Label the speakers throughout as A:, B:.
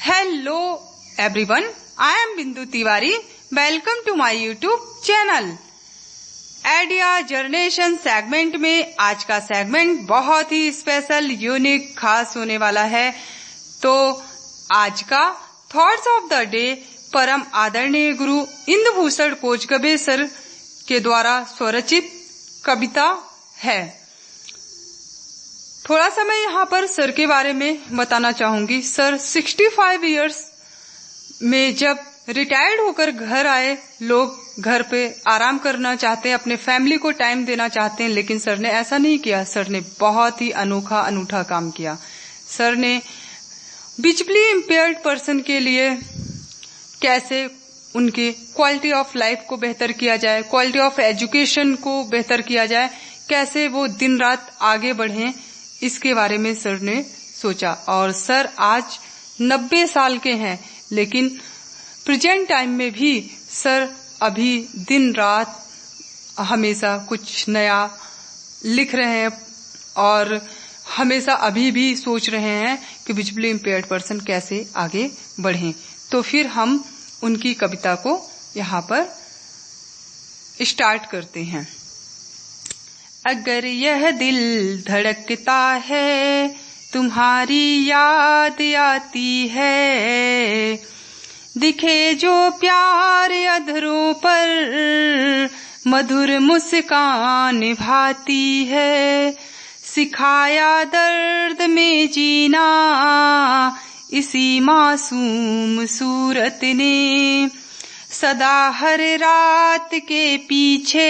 A: Hello everyone, I am Bindu Tiwari. Welcome to my YouTube channel. Idea generation segment में आज का segment बहुत ही special, unique, खास होने वाला है। तो आज का थॉट्स ऑफ द डे परम आदरणीय गुरु इंदुभूषण कोचगबे सर के द्वारा स्वरचित कविता है। थोड़ा सा मैं यहाँ पर सर के बारे में बताना चाहूंगी। सर 65 इयर्स में जब रिटायर्ड होकर घर आए, लोग घर पे आराम करना चाहते हैं, अपने फैमिली को टाइम देना चाहते हैं, लेकिन सर ने ऐसा नहीं किया। सर ने बहुत ही अनूठा काम किया। सर ने विजुअली इम्पेयर्ड पर्सन के लिए कैसे उनके क्वालिटी ऑफ लाइफ को बेहतर किया जाए, क्वालिटी ऑफ एजुकेशन को बेहतर किया जाए, कैसे वो दिन रात आगे बढ़ें, इसके बारे में सर ने सोचा। और सर आज 90 साल के हैं, लेकिन प्रेजेंट टाइम में भी सर अभी दिन रात हमेशा कुछ नया लिख रहे हैं और हमेशा अभी भी सोच रहे हैं कि विजुअली इम्पेयर्ड पर्सन कैसे आगे बढ़ें। तो फिर हम उनकी कविता को यहाँ पर स्टार्ट करते हैं। अगर यह दिल धड़कता है, तुम्हारी याद आती है, दिखे जो प्यार अधरों पर मधुर मुस्कान भाती है, सिखाया दर्द में जीना इसी मासूम सूरत ने, सदा हर रात के पीछे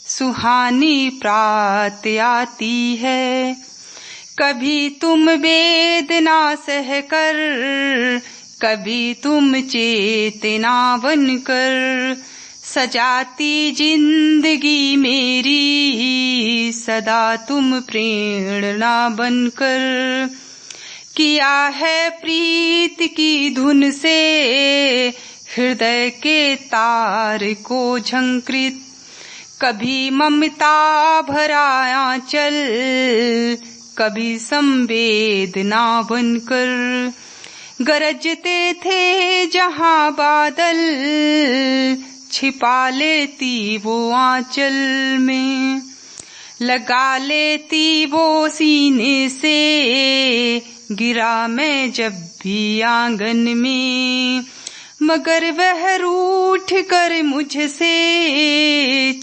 A: सुहानी प्रात आती है। कभी तुम वेदना सहकर, कभी तुम चेतना बनकर, सजाती जिंदगी मेरी सदा तुम प्रेरणा बनकर, किया है प्रीत की धुन से हृदय के तार को झंकृत, कभी ममता भरा आंचल, कभी संवेदना बनकर, गरजते थे जहां बादल, छिपा लेती वो आंचल में, लगा लेती वो सीने से, गिरा मैं जब भी आंगन में, मगर वह रूठ कर मुझसे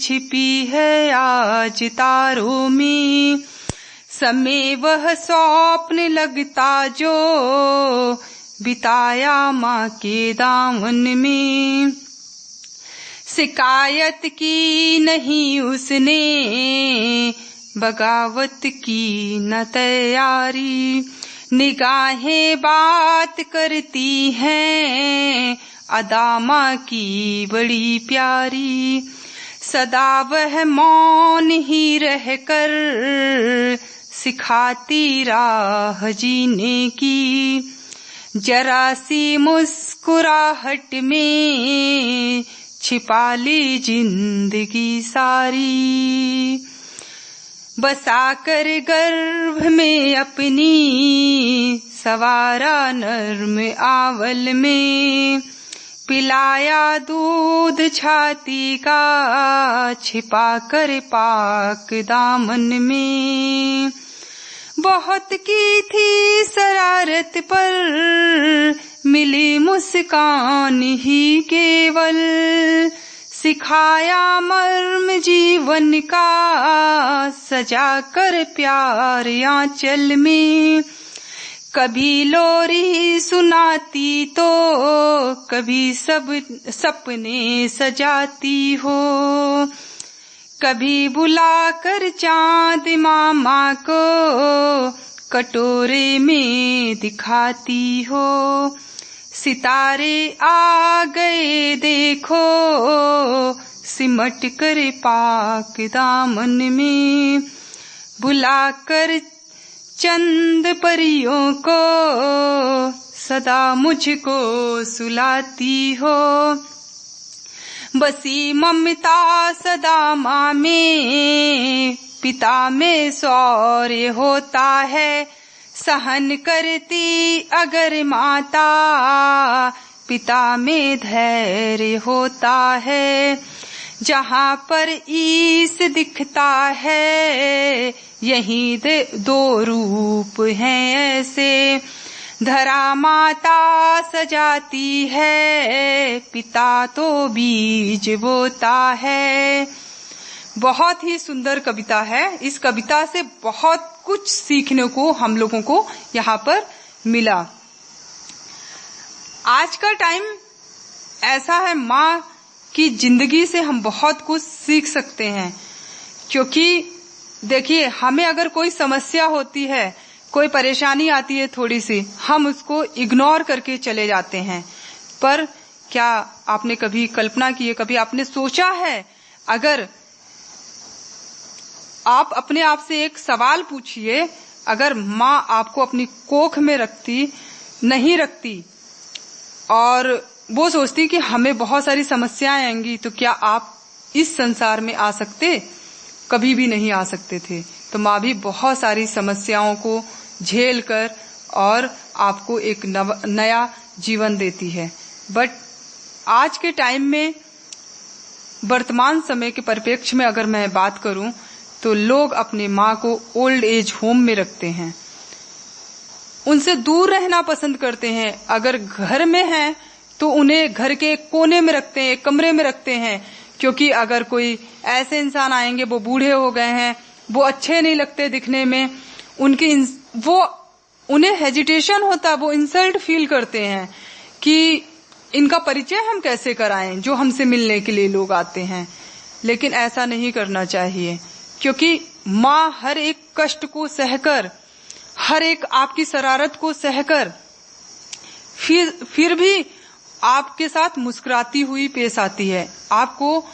A: छिपी है आज तारों में, समय वह स्वप्न लगता जो बिताया माँ के दामन में, शिकायत की नहीं उसने, बगावत की न तैयारी, निगाहें बात करती हैं अदा माँ की बड़ी प्यारी, सदा वह मौन ही रहकर सिखाती राह जीने की, जरा सी मुस्कुराहट में छिपा ली जिंदगी सारी, बसा कर गर्भ में अपनी सवारा नर्म आवल में, पिलाया दूध छाती का छिपा कर पाक दामन में, बहुत की थी शरारत पर मिली मुस्कान ही केवल, सिखाया मर्म जीवन का सजा कर प्यार आंचल में, कभी लोरी सुनाती तो कभी सब सपने सजाती हो, कभी बुलाकर चांद मामा को कटोरे में दिखाती हो, सितारे आ गए देखो सिमट कर पाक दामन में, बुलाकर चंद परियों को सदा मुझको सुलाती हो, बसी ममता सदा माँ में, पिता में शौर्य होता है, सहन करती अगर माता पिता में धैर्य होता है। जहाँ पर ईश दिखता है यहीं दो रूप हैं ऐसे। धरा माता सजाती है पिता तो बीज बोता है। बहुत ही सुंदर कविता है। इस कविता से बहुत कुछ सीखने को हम लोगों को यहाँ पर मिला। आज का टाइम ऐसा है, माँ की जिंदगी से हम बहुत कुछ सीख सकते हैं। क्योंकि देखिए, हमें अगर कोई समस्या होती है, कोई परेशानी आती है थोड़ी सी, हम उसको इग्नोर करके चले जाते हैं। पर क्या आपने कभी कल्पना की है, कभी आपने सोचा है, अगर आप अपने आप से एक सवाल पूछिए, अगर माँ आपको अपनी कोख में नहीं रखती और वो सोचती कि हमें बहुत सारी समस्याएं आएंगी, तो क्या आप इस संसार में आ सकते? कभी भी नहीं आ सकते थे। तो माँ भी बहुत सारी समस्याओं को झेल कर और आपको एक नया जीवन देती है। बट आज के टाइम में, वर्तमान समय के परिप्रेक्ष्य में अगर मैं बात करूं, तो लोग अपने माँ को ओल्ड एज होम में रखते हैं, उनसे दूर रहना पसंद करते हैं। अगर घर में हैं तो उन्हें घर के एक कोने में रखते हैं, एक कमरे में रखते हैं। क्योंकि अगर कोई ऐसे इंसान आएंगे, वो बूढ़े हो गए हैं, वो अच्छे नहीं लगते दिखने में, उन्हें हेजिटेशन होता, वो इंसल्ट फील करते हैं कि इनका परिचय हम कैसे कराएं, जो हमसे मिलने के लिए लोग आते हैं। लेकिन ऐसा नहीं करना चाहिए, क्योंकि माँ हर एक कष्ट को सहकर, हर एक आपकी शरारत को सहकर फिर भी आपके साथ मुस्कुराती हुई पेश आती है, आपको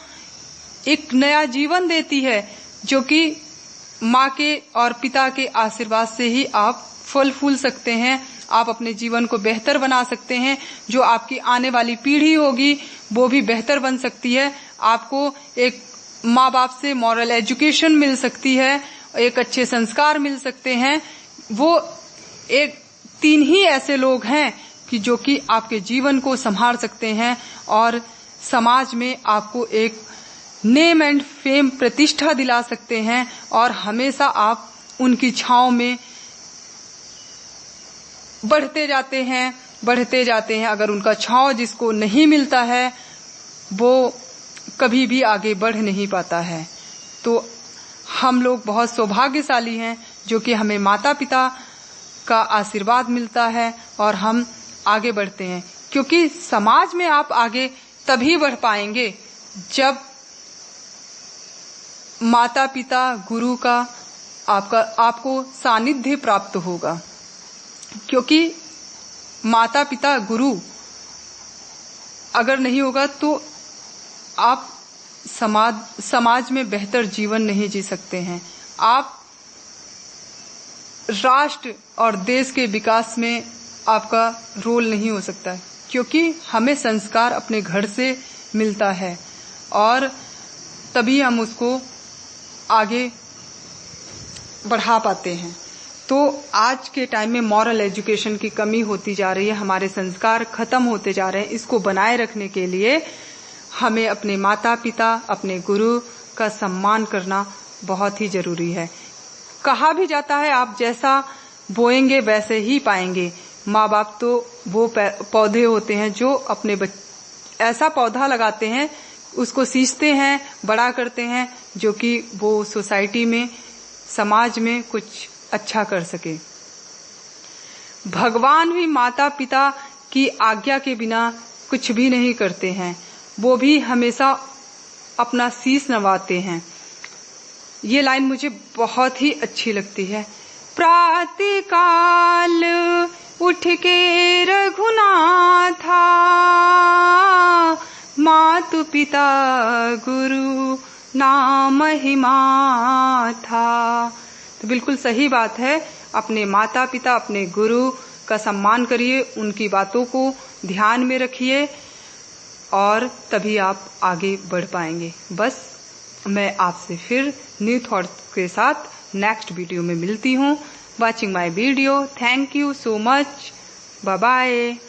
A: एक नया जीवन देती है, जो कि माँ के और पिता के आशीर्वाद से ही आप फल फूल सकते हैं। आप अपने जीवन को बेहतर बना सकते हैं। जो आपकी आने वाली पीढ़ी होगी वो भी बेहतर बन सकती है। आपको एक माँ बाप से मॉरल एजुकेशन मिल सकती है, एक अच्छे संस्कार मिल सकते हैं। वो एक 3 ही ऐसे लोग हैं कि जो कि आपके जीवन को संभाल सकते हैं और समाज में आपको एक नेम एंड फेम, प्रतिष्ठा दिला सकते हैं। और हमेशा आप उनकी छांव में बढ़ते जाते हैं। अगर उनका छांव जिसको नहीं मिलता है, वो कभी भी आगे बढ़ नहीं पाता है। तो हम लोग बहुत सौभाग्यशाली हैं, जो कि हमें माता पिता का आशीर्वाद मिलता है और हम आगे बढ़ते हैं। क्योंकि समाज में आप आगे तभी बढ़ पाएंगे जब माता पिता गुरु का आपको सानिध्य प्राप्त होगा। क्योंकि माता पिता गुरु अगर नहीं होगा तो आप समाज में बेहतर जीवन नहीं जी सकते हैं। आप राष्ट्र और देश के विकास में आपका रोल नहीं हो सकता है। क्योंकि हमें संस्कार अपने घर से मिलता है और तभी हम उसको आगे बढ़ा पाते हैं। तो आज के टाइम में मॉरल एजुकेशन की कमी होती जा रही है, हमारे संस्कार खत्म होते जा रहे हैं। इसको बनाए रखने के लिए हमें अपने माता पिता, अपने गुरु का सम्मान करना बहुत ही जरूरी है। कहा भी जाता है, आप जैसा बोएंगे वैसे ही पाएंगे। माँ बाप तो वो पौधे होते हैं जो अपने ऐसा पौधा लगाते हैं, उसको सींचते हैं, बड़ा करते हैं, जो कि वो सोसाइटी में, समाज में कुछ अच्छा कर सके। भगवान भी माता पिता की आज्ञा के बिना कुछ भी नहीं करते हैं। वो भी हमेशा अपना शीश नवाते हैं। ये लाइन मुझे बहुत ही अच्छी लगती है। प्रातः काल उठ के रघुनाथा, मातु पिता गुरु नाम महिमा था। तो बिल्कुल सही बात है। अपने माता पिता, अपने गुरु का सम्मान करिए, उनकी बातों को ध्यान में रखिए और तभी आप आगे बढ़ पाएंगे। बस मैं आपसे फिर न्यू थॉट्स के साथ नेक्स्ट वीडियो में मिलती हूँ। watching my video. Thank you so much. Bye bye.